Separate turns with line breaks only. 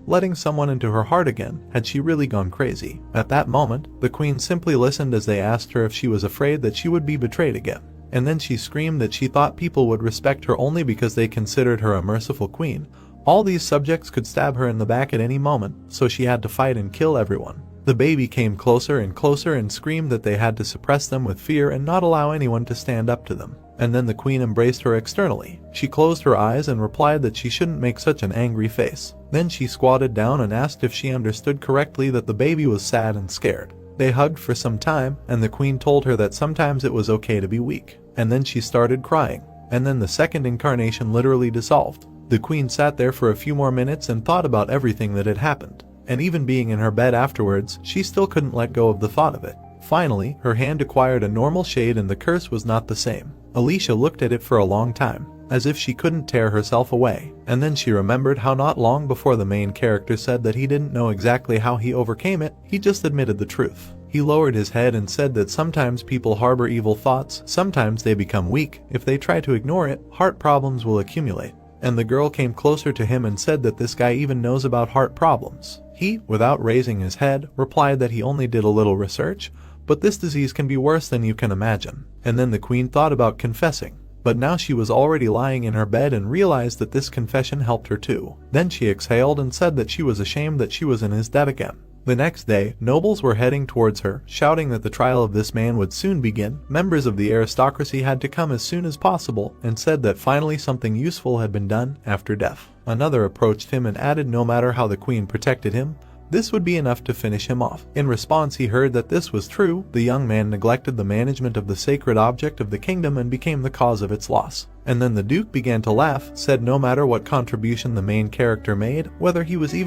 letting someone into her heart again. Had she really gone crazy? At that moment, the queen simply listened as they asked her if she was afraid that she would be betrayed again. And then she screamed that she thought people would respect her only because they considered her a merciful queen. All these subjects could stab her in the back at any moment, so she had to fight and kill everyone. The baby came closer and closer and screamed that they had to suppress them with fear and not allow anyone to stand up to them. And then the queen embraced her externally. She closed her eyes and replied that she shouldn't make such an angry face. Then she squatted down and asked if she understood correctly that the baby was sad and scared. They hugged for some time, and the queen told her that sometimes it was okay to be weak. And then she started crying. And then the second incarnation literally dissolved. The queen sat there for a few more minutes and thought about everything that had happened. And even being in her bed afterwards, she still couldn't let go of the thought of it. Finally, her hand acquired a normal shade and the curse was not the same. Alicia looked at it for a long time, as if she couldn't tear herself away. And then she remembered how not long before the main character said that he didn't know exactly how he overcame it, he just admitted the truth. He lowered his head and said that sometimes people harbor evil thoughts, sometimes they become weak. If they try to ignore it, heart problems will accumulate. And the girl came closer to him and said that this guy even knows about heart problems. He, without raising his head, replied that he only did a little research, but this disease can be worse than you can imagine. And then the queen thought about confessing. But now she was already lying in her bed and realized that this confession helped her too. Then she exhaled and said that she was ashamed that she was in his debt again. The next day, nobles were heading towards her, shouting that the trial of this man would soon begin. Members of the aristocracy had to come as soon as possible and said that finally something useful had been done after death. Another approached him and added no matter how the queen protected him, this would be enough to finish him off. In response, he heard that this was true. The young man neglected the management of the sacred object of the kingdom and became the cause of its loss. And then the duke began to laugh, said no matter what contribution the main character made, whether he was even